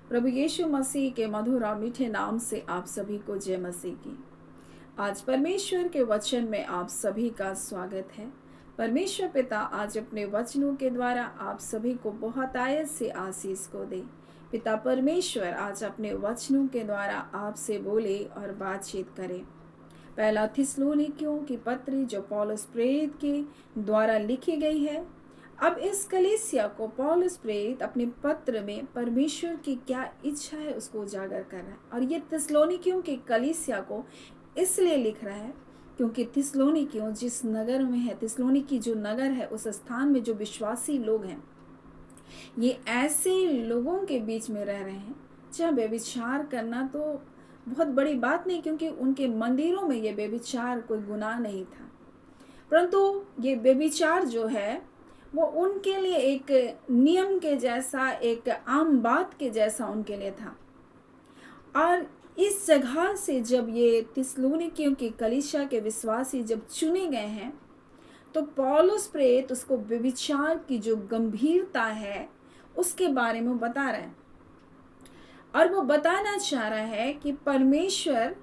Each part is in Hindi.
प्रभु यीशु मसीह के मधुर और मीठे नाम से आप सभी को जय मसीह की। आज परमेश्वर के वचन में आप सभी का स्वागत है। परमेश्वर पिता आज अपने वचनों के द्वारा आप सभी को बहुत आयत से आशीष को दे। पिता परमेश्वर आज अपने वचनों के द्वारा आपसे बोले और बातचीत करे। पहला थिस्सलुनीकियों की पत्री जो पौलुस प्रेरित के द्वारा लिखी गई है। अब इस कलीसिया को पौलुस प्रेरित अपने पत्र में परमेश्वर की क्या इच्छा है उसको उजागर कर रहा है, और ये थिस्सलुनीकियों की कलीसिया को इसलिए लिख रहा है क्योंकि थिस्सलुनीकियों जिस नगर में है, थिस्सलुनीकी जो नगर है, उस स्थान में जो विश्वासी लोग हैं, ये ऐसे लोगों के बीच में रह रहे हैं जहाँ व्यभिचार करना तो बहुत बड़ी बात नहीं, क्योंकि उनके मंदिरों में ये व्यभिचार कोई गुनाह नहीं था, परंतु ये व्यभिचार जो है वो उनके लिए एक नियम के जैसा, एक आम बात के जैसा उनके लिए था। और इस जगह से जब ये थिस्सलुनीकियों की कलीसिया के विश्वासी जब चुने गए हैं, तो पौलुस प्रेरित उसको व्यभिचार की जो गंभीरता है उसके बारे में बता रहा है, और वो बताना चाह रहा है कि परमेश्वर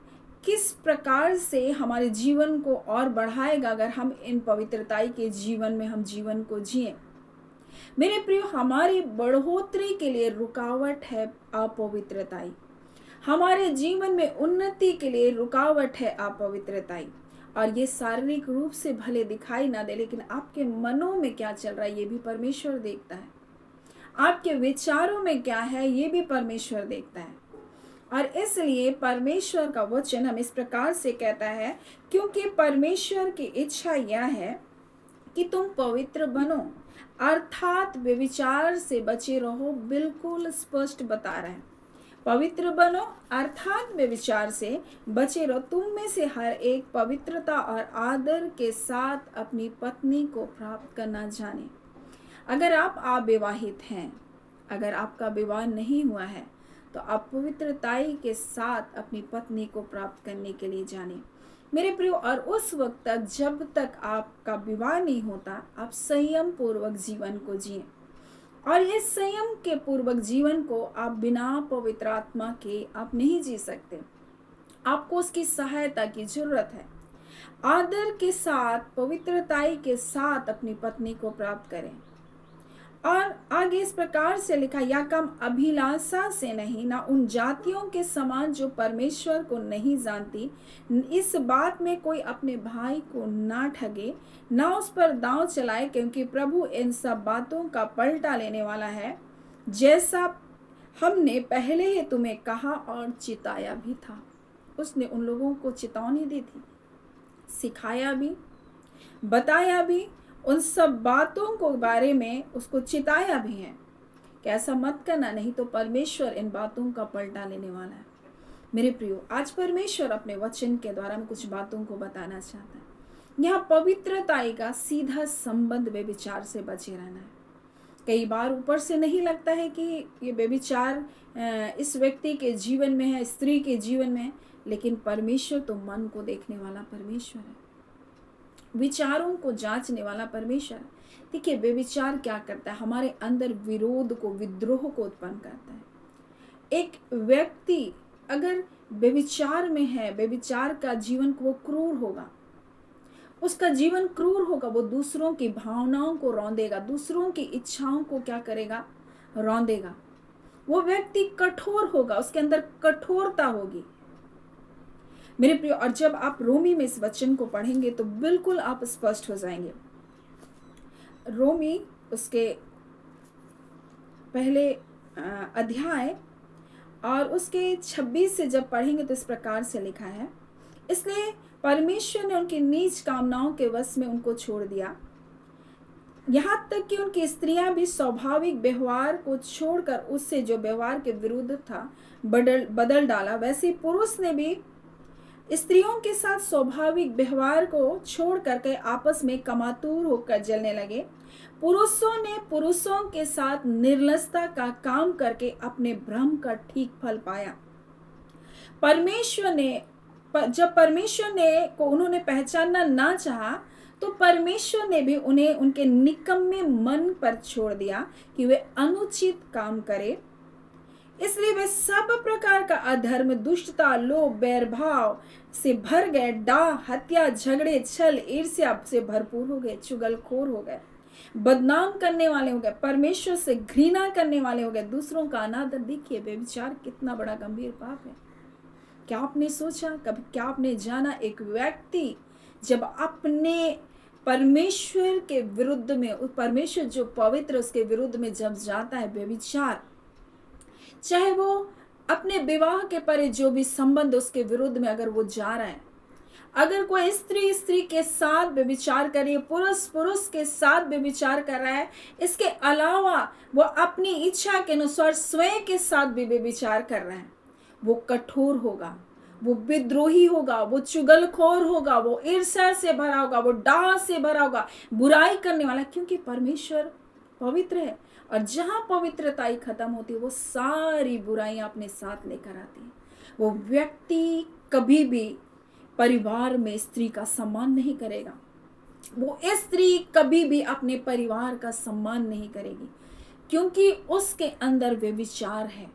किस प्रकार से हमारे जीवन को और बढ़ाएगा अगर हम इन पवित्रताई के जीवन में हम जीवन को जिए। मेरे प्रियो, हमारी बढ़ोतरी के लिए रुकावट है अपवित्रताई, हमारे जीवन में उन्नति के लिए रुकावट है अपवित्रताई। और ये शारीरिक रूप से भले दिखाई ना दे, लेकिन आपके मनों में क्या चल रहा है ये भी परमेश्वर देखता है। आपके विचारों में क्या है ये भी परमेश्वर देखता है। और इसलिए परमेश्वर का वचन हम इस प्रकार से कहता है, क्योंकि परमेश्वर की इच्छा यह है कि तुम पवित्र बनो, अर्थात व्यभिचार से बचे रहो। बिल्कुल स्पष्ट बता रहे हैं, पवित्र बनो अर्थात व्यभिचार से बचे रहो। तुम में से हर एक पवित्रता और आदर के साथ अपनी पत्नी को प्राप्त करना जाने। अगर आप अविवाहित हैं, अगर आपका विवाह नहीं हुआ है, तो आप पवित्रताई के साथ अपनी पत्नी को प्राप्त करने के लिए जाने मेरे प्रियो। और उस वक्त तक जब तक आपका विवाह नहीं होता, आप संयम पूर्वक जीवन को जिए, और इस संयम के पूर्वक जीवन को आप बिना पवित्र आत्मा के आप नहीं जी सकते। आपको उसकी सहायता की जरूरत है। आदर के साथ, पवित्रताई के साथ अपनी पत्नी को प्राप्त करें। और आगे इस प्रकार से लिखा, या कम अभिलाषा से नहीं, ना उन जातियों के समान जो परमेश्वर को नहीं जानती। इस बात में कोई अपने भाई को ना ठगे, ना उस पर दांव चलाए, क्योंकि प्रभु इन सब बातों का पलटा लेने वाला है, जैसा हमने पहले ही तुम्हें कहा और चिताया भी था। उसने उन लोगों को चेतावनी दी थी, सिखाया भी, बताया भी, उन सब बातों को बारे में उसको चिताया भी है कि ऐसा मत करना, नहीं तो परमेश्वर इन बातों का पलटा लेने वाला है। मेरे प्रियो, आज परमेश्वर अपने वचन के द्वारा में कुछ बातों को बताना चाहता है। यहाँ पवित्रताई का सीधा संबंध व्यभिचार से बचे रहना है। कई बार ऊपर से नहीं लगता है कि ये व्यभिचार इस व्यक्ति के जीवन में है, स्त्री के जीवन में है, लेकिन परमेश्वर तो मन को देखने वाला परमेश्वर है, विचारों को जांचने वाला परमेश्वर। देखिए, व्यभिचार क्या करता है, हमारे अंदर विरोध को, विद्रोह को उत्पन्न करता है। एक व्यक्ति अगर व्यभिचार में है, व्यभिचार का जीवन को, वो क्रूर होगा, उसका जीवन क्रूर होगा। वो दूसरों की भावनाओं को रौंदेगा, दूसरों की इच्छाओं को क्या करेगा, रौंदेगा। वो व्यक्ति कठोर होगा, उसके अंदर कठोरता होगी मेरे प्रिय। और जब आप रोमी में इस वचन को पढ़ेंगे तो बिल्कुल आप स्पष्ट हो जाएंगे। रोमी उसके पहले अध्याय और उसके 26 से जब पढ़ेंगे तो इस प्रकार से लिखा है, इसलिए परमेश्वर ने उनकी नीच कामनाओं के वश में उनको छोड़ दिया, यहाँ तक कि उनकी स्त्रियां भी स्वाभाविक व्यवहार को छोड़कर उससे जो व्यवहार के विरुद्ध था बदल डाला। वैसे पुरुष ने भी स्त्रियों के साथ स्वाभाविक व्यवहार को छोड़ करके आपस में कमातूर होकर जलने लगे। पुरुषों ने पुरुषों के साथ निर्लजता का काम करके अपने भ्रम का ठीक फल पाया। जब परमेश्वर ने को उन्होंने पहचानना ना चाहा, तो परमेश्वर ने भी उन्हें उनके निकम्मे मन पर छोड़ दिया कि वे अनुचित काम करें। इसलिए वे सब प्रकार का अधर्म, दुष्टता, लोभ, बैरभाव से भर गए, डाह, हत्या, झगड़े, छल, ईर्ष्या से भरपूर हो गए, चुगलखोर हो गए, बदनाम करने वाले हो गए, परमेश्वर से घृणा करने वाले हो गए, दूसरों का अनादर। देखिए व्यभिचार कितना बड़ा गंभीर पाप है। क्या आपने सोचा कभी, क्या आपने जाना, एक व्यक्ति जब अपने परमेश्वर के विरुद्ध में, परमेश्वर जो पवित्र उसके विरुद्ध में जब जाता है व्यभिचार, चाहे वो अपने विवाह के परे जो भी संबंध उसके विरुद्ध में अगर वो जा रहा है, अगर कोई स्त्री स्त्री के साथ व्यभिचार कर रही है, पुरुष पुरुष के साथ व्यभिचार कर रहा है, इसके अलावा वो अपनी इच्छा के अनुसार स्वयं के साथ भी व्यभिचार कर रहा है, वो कठोर होगा, वो विद्रोही होगा, वो चुगलखोर होगा, वो ईर्ष्या से भरा होगा, वो डाह से भरा होगा, बुराई करने वाला, क्योंकि परमेश्वर पवित्र है। और जहां पवित्रताई खत्म होती है, वो सारी बुराइयां अपने साथ लेकर आती है। वो व्यक्ति कभी भी परिवार में स्त्री का सम्मान नहीं करेगा, वो स्त्री कभी भी अपने परिवार का सम्मान नहीं करेगी, क्योंकि उसके अंदर व्यभिचार है।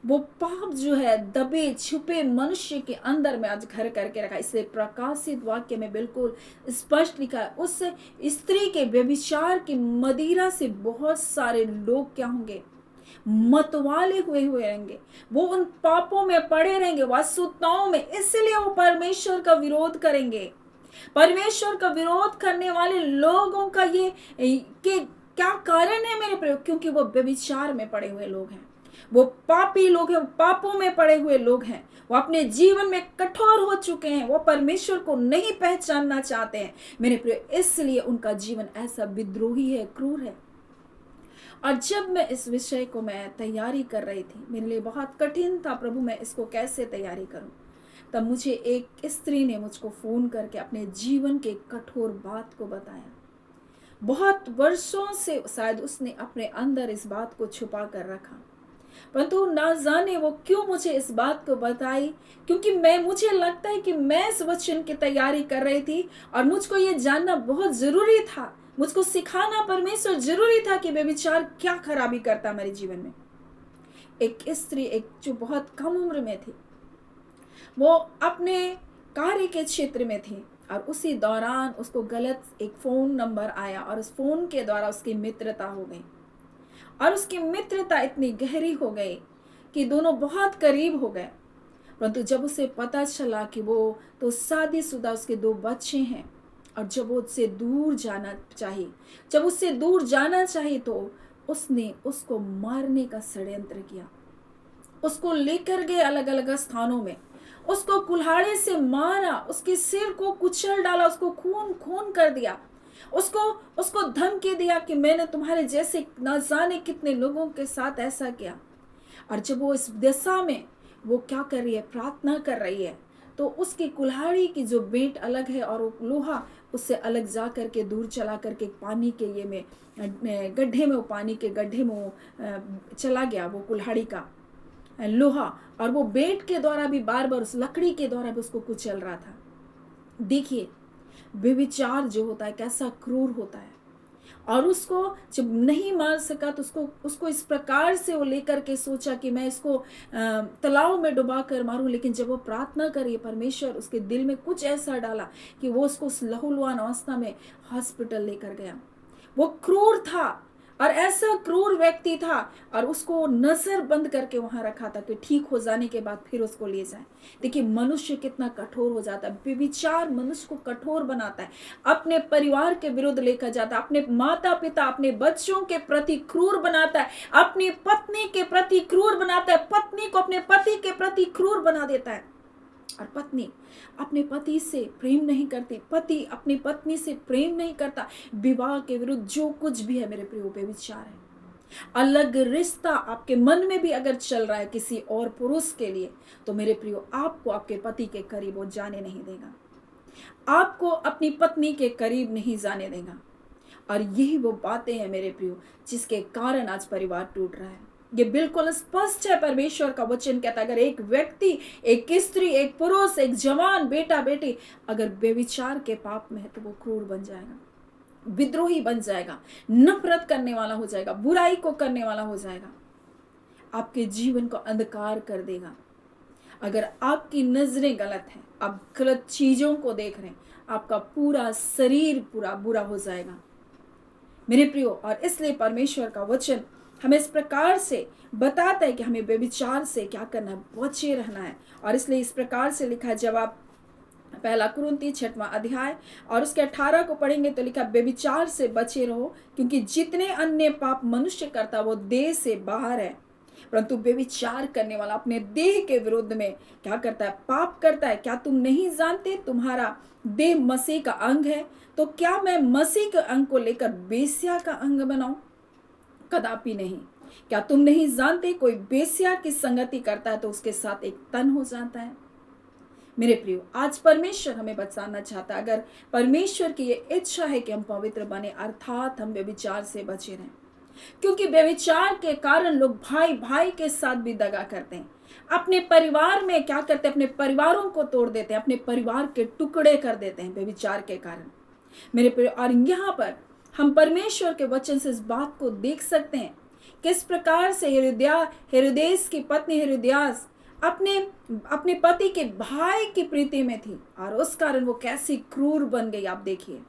वो पाप जो है दबे छुपे मनुष्य के अंदर में आज घर करके रखा। इसलिए प्रकाशित वाक्य में बिल्कुल स्पष्ट लिखा है, उस स्त्री के व्यभिचार की मदिरा से बहुत सारे लोग क्या होंगे, मतवाले हुए रहेंगे, वो उन पापों में पड़े रहेंगे, वास्तुताओं में। इसलिए वो परमेश्वर का विरोध करेंगे। परमेश्वर का विरोध करने वाले लोगों का ये कि क्या कारण है मेरे प्रयोग, क्योंकि वो व्यभिचार में पड़े हुए लोग हैं, वो पापी लोग हैं, पापों में पड़े हुए लोग हैं, वो अपने जीवन में कठोर हो चुके हैं, वो परमेश्वर को नहीं पहचानना चाहते हैं मेरे प्रिय, इसलिए उनका जीवन ऐसा विद्रोही है, क्रूर है। और जब मैं इस विषय को मैं तैयारी कर रही थी, मेरे लिए बहुत कठिन था, प्रभु मैं इसको कैसे तैयारी करूं, तब मुझे एक स्त्री ने मुझको फोन करके अपने जीवन के कठोर बात को बताया। बहुत वर्षों से शायद उसने अपने अंदर इस बात को छुपा कर रखा, परंतु ना जाने वो क्यों मुझे इस बात को बताई, क्योंकि मुझे लगता है कि मैं इस वचन की तैयारी कर रही थी और मुझको ये जानना बहुत जरूरी था, मुझको सिखाना परमेश्वर जरूरी था कि व्यभिचार क्या खराबी करता मेरे जीवन में। एक स्त्री, एक जो बहुत कम उम्र में थी, वो अपने कार्य के क्षेत्र में थी और उसी दौरान उसको गलत एक फोन नंबर आया और उस फोन के द्वारा उसकी मित्रता हो गई और उसकी मित्रता इतनी गहरी हो गई कि दोनों बहुत करीब हो गए। परंतु जब उसे पता चला कि वो तो शादीशुदा, उसके 2 बच्चे हैं, और जब वो उससे दूर जाना चाहिए तो उसने उसको मारने का षड्यंत्र किया। उसको लेकर गए अलग अलग स्थानों में, उसको कुल्हाड़े से मारा, उसके सिर को कुचल डाला, उसको खून खून कर दिया, उसको धमकी दिया कि मैंने तुम्हारे जैसे न जाने कितने लोगों के साथ ऐसा किया। और जब वो इस दिशा में वो क्या कर रही है, प्रार्थना कर रही है, तो उसकी कुल्हाड़ी की जो बेंट अलग है और वो लोहा उससे अलग जा करके दूर चला करके पानी के ये में गड्ढे में, वो पानी के गड्ढे में वो चला गया, वो कुल्हाड़ी का लोहा, और वो बेंट के द्वारा भी बार बार उस लकड़ी के द्वारा भी उसको कुचल रहा था। देखिए व्यभिचार जो होता है कैसा क्रूर होता है। और उसको जब नहीं मार सका तो उसको इस प्रकार से वो लेकर के सोचा कि मैं इसको तालाब में डुबा कर मारूं, लेकिन जब वो प्रार्थना करी, परमेश्वर उसके दिल में कुछ ऐसा डाला कि वो उसको उस लहूलुहान अवस्था में हॉस्पिटल लेकर गया। वो क्रूर था और ऐसा क्रूर व्यक्ति था, और उसको नजर बंद करके वहां रखा था कि ठीक हो जाने के बाद फिर उसको ले जाए। देखिए मनुष्य कितना कठोर हो जाता है, व्यभिचार मनुष्य को कठोर बनाता है, अपने परिवार के विरुद्ध लेकर जाता है, अपने माता पिता अपने बच्चों के प्रति क्रूर बनाता है, अपनी पत्नी के प्रति क्रूर बनाता है, पत्नी को अपने पति के प्रति क्रूर बना देता है, और पत्नी अपने पति से प्रेम नहीं करती, पति अपनी पत्नी से प्रेम नहीं करता। विवाह के विरुद्ध जो कुछ भी है मेरे प्रिय, व्यभिचार है। अलग रिश्ता आपके मन में भी अगर चल रहा है किसी और पुरुष के लिए, तो मेरे प्रियो आपको आपके पति के करीब वो जाने नहीं देगा, आपको अपनी पत्नी के करीब नहीं जाने देगा। और यही वो बातें हैं मेरे प्रियो जिसके कारण आज परिवार टूट रहा है। ये बिल्कुल स्पष्ट है, परमेश्वर का वचन कहता है अगर एक व्यक्ति, एक स्त्री, एक पुरुष, एक जवान, बेटा बेटी अगर व्यभिचार के पाप में है तो वो क्रूर बन जाएगा, विद्रोही बन जाएगा, नफरत करने वाला हो जाएगा, बुराई को करने वाला हो जाएगा। आपके जीवन को अंधकार कर देगा। अगर आपकी नजरें गलत हैं, आप गलत चीजों को देख रहे हैं, आपका पूरा शरीर पूरा बुरा हो जाएगा मेरे प्रियो। और इसलिए परमेश्वर का वचन हमें इस प्रकार से बताता है कि हमें व्यभिचार से क्या करना है, बचे रहना है। और इसलिए इस प्रकार से लिखा है, जब आप पहला कुरिन्ती 6वां अध्याय और उसके 18 को पढ़ेंगे तो लिखा, व्यभिचार से बचे रहो, क्योंकि जितने अन्य पाप मनुष्य करता वो देह से बाहर है, परंतु व्यभिचार करने वाला अपने देह के विरुद्ध में क्या करता है, पाप करता है। क्या तुम नहीं जानते तुम्हारा देह मसीह का अंग है? तो क्या मैं मसीह के अंग को लेकर बेस्या का अंग बनाऊं? कदापि नहीं। क्या तुम नहीं जानते कोई बेस्या की संगति करता है तो उसके साथ एक तन हो जाता है? मेरे प्रियो, आज परमेश्वर हमें बचाना चाहता है। अगर परमेश्वर की ये इच्छा है कि हम पवित्र बने, अर्थात हम व्यभिचार से बचे रहें, क्योंकि व्यभिचार के कारण लोग भाई भाई के साथ भी दगा करते हैं, अपने परिवार में क्या करते हैं, अपने परिवारों को तोड़ देते हैं, अपने परिवार के टुकड़े कर देते हैं व्यभिचार के कारण मेरे प्रियो। और यहाँ पर हम परमेश्वर के वचन से इस बात को देख सकते हैं किस प्रकार से हेरोदेस की पत्नी हेरोदियास अपने पति के भाई की प्रीति में थी, और उस कारण वो कैसी क्रूर बन गई। आप देखिए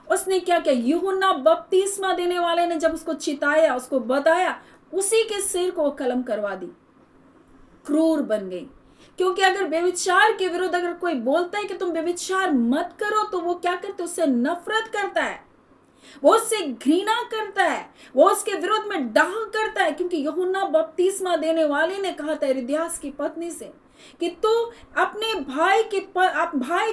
उसने क्या किया, यूहन्ना बपतिस्मा देने वाले ने जब उसको चिताया, उसको बताया, उसी के सिर को कलम करवा दी। क्रूर बन गई, क्योंकि अगर व्यभिचार के विरुद्ध अगर कोई बोलता है कि तुम व्यभिचार मत करो, तो वो क्या करते, उससे नफरत करता है, वो उससे घृणा करता है, वो उसके विरोध में डाह करता है। क्योंकि यूहन्ना बपतिस्मा देने वाले ने कहा था हेरोदियास की पत्नी से कि तू अपने भाई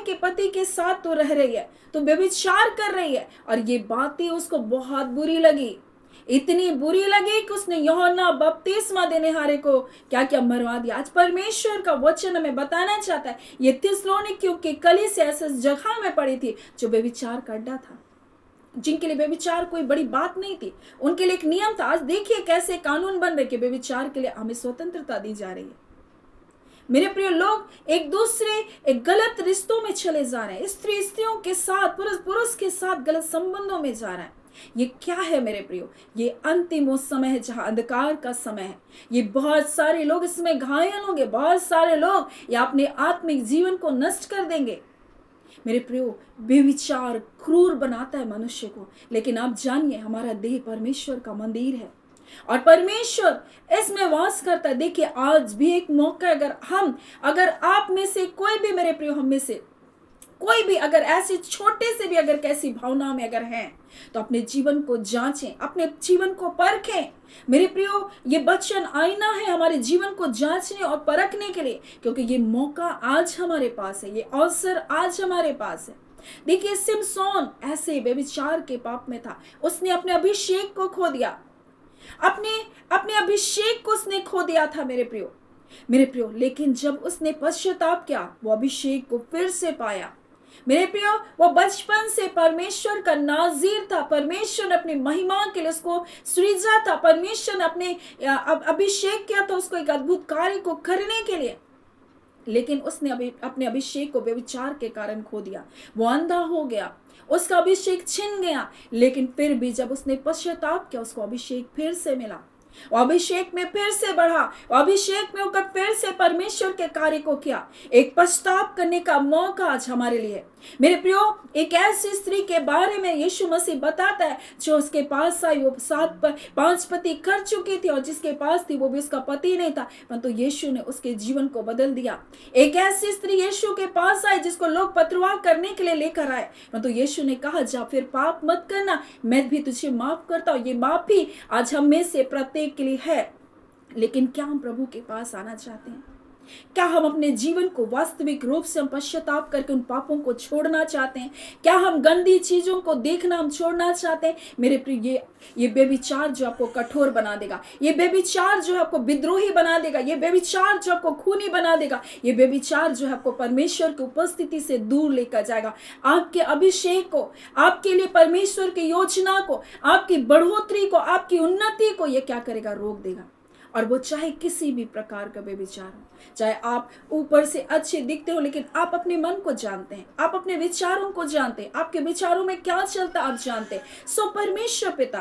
के पति के साथ तो रह रही है, तो व्यभिचार कर रही है। और ये बातें उसको बहुत बुरी लगी, इतनी बुरी लगी कि उसने यूहन्ना बपतिस्मा देने हारे को क्या क्या मरवा दिया। आज परमेश्वर का वचन हमें बताना चाहता है, ये थिस्सलुनीकियों की कलीसिया ऐसे जगह में पड़ी थी जो व्यभिचार का अड्डा था, जिनके लिए व्यभिचार कोई बड़ी बात नहीं थी, उनके लिए एक नियम था। आज देखिए कैसे कानून बन रहे कि व्यभिचार के लिए हमें स्वतंत्रता दी जा रही है। मेरे प्रिय लोग एक दूसरे एक गलत रिश्तों में चले जा रहे हैं, स्त्रियों के साथ, पुरुष के साथ गलत संबंधों में जा रहे हैं। ये क्या है मेरे प्रियो? ये अंतिम वो समय है जहां अंधकार का समय है। ये बहुत सारे लोग इसमें घायल होंगे, बहुत सारे लोग ये अपने आत्मिक जीवन को नष्ट कर देंगे। मेरे प्रियो, व्यभिचार क्रूर बनाता है मनुष्य को, लेकिन आप जानिए हमारा देह परमेश्वर का मंदिर है और परमेश्वर इसमें वास करता है। देखिए आज भी एक मौका, अगर आप में से कोई भी, मेरे प्रियो, हम में से कोई भी अगर ऐसे छोटे से भी अगर कैसी भावना में अगर हैं, तो अपने जीवन को जांचें, अपने जीवन को परखें। मेरे प्रियो, ये वचन आईना है हमारे जीवन को जांचने और परखने के लिए, क्योंकि ये मौका आज हमारे पास है, ये अवसर आज हमारे पास है। देखिए सिमसोन ऐसे व्यभिचार के पाप में था, उसने अपने अभिषेक को खो दिया, अपने अभिषेक को उसने खो दिया था मेरे प्रियो। लेकिन जब उसने पश्चाताप किया, वो अभिषेक को फिर से पाया। मेरे प्रियो, वो बचपन से परमेश्वर का नाज़ीर था, परमेश्वर ने अपनी महिमा के लिए उसको सृजा था, परमेश्वर ने अपने अभिषेक किया था उसको एक अद्भुत कार्य को करने के लिए, लेकिन उसने अपने अभिषेक को व्यभिचार के कारण खो दिया। वो अंधा हो गया, उसका अभिषेक छिन गया, लेकिन फिर भी जब उसने पश्चाताप किया, उसको अभिषेक फिर से मिला, वो अभिषेक में फिर से बढ़ा, वो अभिषेक में होकर फिर से परमेश्वर के कार्य को किया। एक पश्चाताप करने का मौका आज हमारे लिए। मेरे प्रियो, एक ऐसी स्त्री के बारे में यीशु मसीह बताता है जो उसके पास आई, वो 5 पति कर चुकी थी और जिसके पास थी वो भी उसका पति नहीं था, परंतु यीशु ने उसके जीवन को बदल दिया। एक ऐसी स्त्री यीशु के पास आई जिसको लोग पत्रवाह करने के लिए लेकर आए, परंतु यीशु ने कहा जा फिर पाप मत करना, मैं भी तुझे माफ करता हूँ। ये माफी आज हम में से प्रत्येक के लिए है। लेकिन क्या हम प्रभु के पास आना चाहते हैं? क्या हम अपने जीवन को वास्तविक रूप से हम पश्चाताप करके उन पापों को छोड़ना चाहते हैं? क्या हम गंदी चीजों को देखना हम छोड़ना चाहते हैं? मेरे प्रिय, ये व्यभिचार जो आपको कठोर बना देगा, ये व्यभिचार जो आपको विद्रोही बना देगा, ये व्यभिचार जो आपको खूनी बना देगा, ये व्यभिचार जो आपको परमेश्वर की उपस्थिति से दूर लेकर जाएगा, आपके अभिषेक को, आपके लिए परमेश्वर की योजना को, आपकी बढ़ोतरी को, आपकी उन्नति को ये क्या करेगा? रोक देगा। और वो चाहे किसी भी प्रकार का व्यभिचार हो, चाहे आप ऊपर से अच्छे दिखते हो, लेकिन आप अपने मन को जानते हैं, आप अपने विचारों को जानते हैं, आपके विचारों में क्या चलता आप जानते हैं। सो परमेश्वर पिता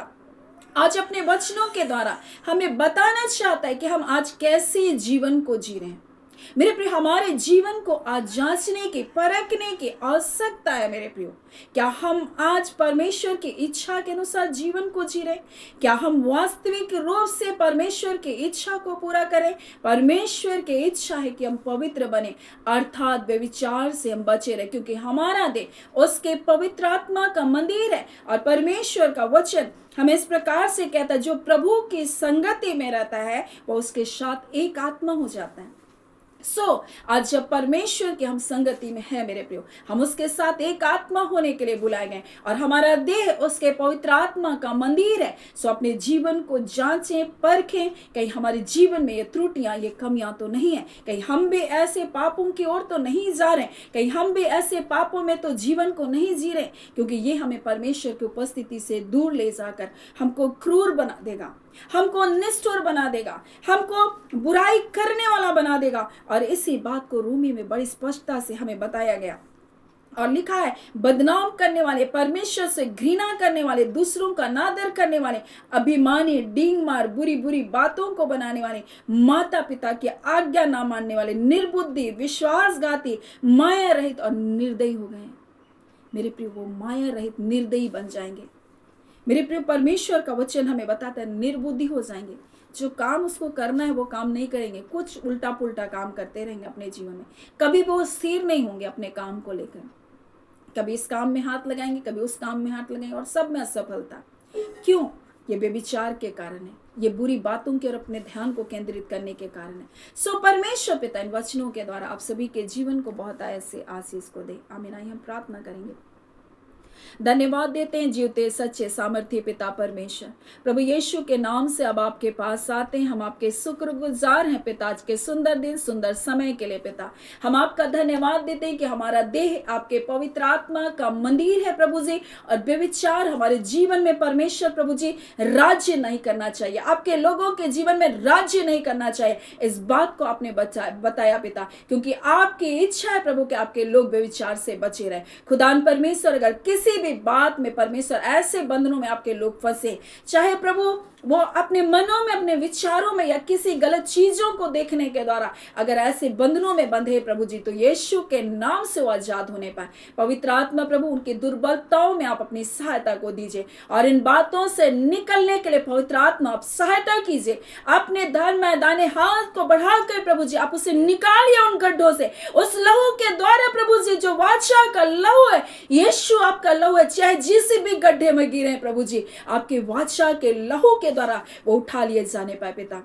आज अपने वचनों के द्वारा हमें बताना चाहता है कि हम आज कैसे जीवन को जी रहे हैं। मेरे प्रिय, हमारे जीवन को आज जांचने की, परखने की आवश्यकता है। मेरे प्रियो, क्या हम आज परमेश्वर की इच्छा के अनुसार जीवन को जी रहे? क्या हम वास्तविक रूप से परमेश्वर की इच्छा को पूरा करें? परमेश्वर की इच्छा है कि हम पवित्र बने, अर्थात व्यभिचार से हम बचे रहे, क्योंकि हमारा देह उसके पवित्र आत्मा का मंदिर है। और परमेश्वर का वचन हमें इस प्रकार से कहता है, जो प्रभु की संगति में रहता है वो उसके साथ एक आत्मा हो जाता है। आज जब परमेश्वर की हम संगति में है मेरे प्रियो, हम उसके साथ एक आत्मा होने के लिए बुलाए गए और हमारा देह उसके पवित्र आत्मा का मंदिर है। अपने जीवन को जांचें, परखें, कहीं हमारे जीवन में ये त्रुटियां, ये कमियां तो नहीं है, कहीं हम भी ऐसे पापों की ओर तो नहीं जा रहे, कहीं हम भी ऐसे पापों में तो जीवन को नहीं जी रहे, क्योंकि ये हमें परमेश्वर की उपस्थिति से दूर ले जाकर हमको क्रूर बना देगा, हमको निष्ठुर बना देगा, हमको बुराई करने वाला बना देगा। और इसी बात को रूमी में बड़ी स्पष्टता से हमें बताया गया और लिखा है, बदनाम करने वाले, परमेश्वर से घृणा करने वाले, दूसरों का नादर करने वाले, अभिमानी, डींग मार, बुरी बुरी बातों को बनाने वाले, माता पिता की आज्ञा ना मानने वाले, निर्बुद्धि, विश्वासघाती, माया रहित और निर्दयी हो गए। मेरे प्रिय, वो माया रहित निर्दयी बन जाएंगे। मेरे प्रिय, परमेश्वर का वचन हमें बताता है निर्बुद्धि हो जाएंगे, जो काम उसको करना है वो काम नहीं करेंगे, कुछ उल्टा पुल्टा काम करते रहेंगे अपने जीवन में, कभी वो स्थिर नहीं होंगे अपने काम को लेकर, कभी इस काम में हाथ लगाएंगे, कभी उस काम में हाथ लगाएंगे और सब में असफलता। क्यों? ये व्यभिचार के कारण है, ये बुरी बातों की ओर अपने ध्यान को केंद्रित करने के कारण है। परमेश्वर पिता इन वचनों के द्वारा आप सभी के जीवन को बहुत ऐसे आशीष को दे। आमीन। आइए हम प्रार्थना करेंगे। धन्यवाद देते हैं जीवते सच्चे सामर्थ्य पिता परमेश्वर, प्रभु यीशु के नाम से अब आपके पास आते हैं। हम आपके शुक्रगुजार हैं पिता, आज के सुंदर दिन, सुंदर समय के लिए पिता। हम आपका धन्यवाद देते हैं कि हमारा देह आपके पवित्र आत्मा का मंदिर है प्रभु जी, और व्यभिचार हमारे जीवन में परमेश्वर प्रभु जी राज्य नहीं करना चाहिए, आपके लोगों के जीवन में राज्य नहीं करना चाहिए। इस बात को आपने बताया पिता, क्योंकि आपकी इच्छा है प्रभु कि आपके लोग व्यभिचार से बचे रहे। खुदान परमेश्वर, अगर किसी भी बात में परमेश्वर ऐसे बंधनों में आपके लोग फंसे, चाहे प्रभु वो अपने मनों में, अपने विचारों में या किसी गलत चीजों को देखने के द्वारा अगर ऐसे बंधनों में बंधे प्रभु जी, तो यीशु के नाम से वो आजाद होने पाए। पवित्र आत्मा प्रभु उनकी दुर्बलताओं में आप अपनी सहायता को दीजिए, और इन बातों से निकलने के लिए पवित्र आत्मा आप सहायता कीजिए। अपने धन मैदाने हाथ को बढ़ाकर प्रभु जी आप उसे निकालिए उन गड्ढों से, उस लहू के द्वारा प्रभु जी, जो वाचा का लहू है, यीशु आपका लहू है, चाहे जिस भी गड्ढे में गिरे प्रभु जी, आपके वाचा के लहू के द्वारा वो उठा लिए जाने पाए पिता।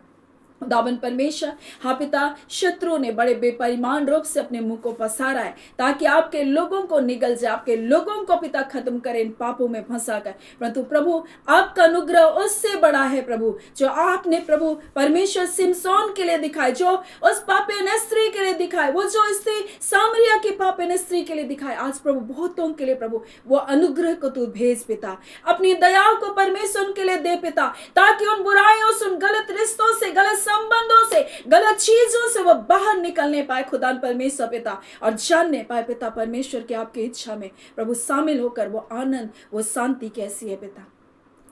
खुदावन परमेश्वर, हाँ पिता, शत्रु ने बड़े बेपरिमाण रूप से अपने मुंह को पसारा है ताकि आपके लोगों को निगल जाए, आपके लोगों को पिता खत्म करे इन पापों में फंसा कर। परंतु प्रभु आपका अनुग्रह उससे बड़ा है प्रभु, जो आपने प्रभु परमेश्वर सिमसोन के लिए दिखाए, जो उस पापिन स्त्री के लिए दिखाए, वो जो स्त्री सामरिया की पापिन स्त्री के लिए दिखाए, आज प्रभु बहुतों के लिए प्रभु वो अनुग्रह को तू भेज पिता, अपनी दया को परमेश्वर उनके लिए दे पिता, ताकि उन बुराइयों से, उन गलत रिश्तों से, गलत संबंधों से, गलत चीजों से वो बाहर निकलने पाए खुदा परमेश्वर पिता, और जानने पाए पिता परमेश्वर के आपकी इच्छा में प्रभु शामिल होकर वो आनंद, वो शांति कैसी है पिता।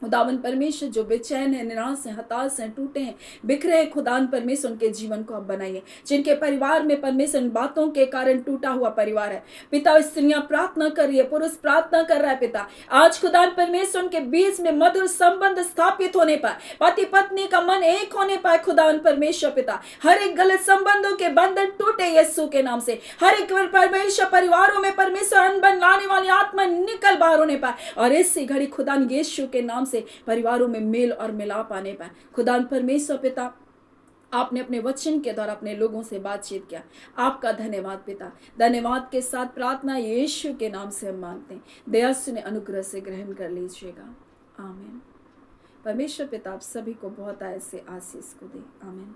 खुदावन परमेश्वर, जो बेचैन है, निराश है, हताश है, टूटे हैं, बिखरे हैं, खुदान परमेश्वर उनके जीवन को आप बनाइए। जिनके परिवार में परमेश्वर बातों के कारण टूटा हुआ परिवार है पिता, स्त्रियां प्रार्थना कर रही है, पुरुष प्रार्थना कर रहा है पिता, आज खुदान परमेश्वर उनके बीच में मधुर संबंध स्थापित होने पाए, पति पत्नी का मन एक होने पाए खुदावन परमेश्वर पिता, हर एक गलत संबंधों के बंधन टूटे यीशु के नाम से, हर एक परमेश्वर परिवारों में परमेश्वर अनबन लाने वाली आत्मा निकल बाहर होने पाए, और इसी घड़ी खुदान यीशु के नाम से परिवारों में मेल और मिलाप आने पाए। खुदा परमेश्वर पिता, आपने अपने वचन के द्वारा अपने लोगों से बातचीत किया, आपका धन्यवाद पिता। धन्यवाद के साथ प्रार्थना यीशु के नाम से हम मांगते हैं, दया सुने अनुग्रह से ग्रहण कर लीजिएगा। आमीन। परमेश्वर पिता आप सभी को बहुत ऐसे आशीष को दे। आमीन।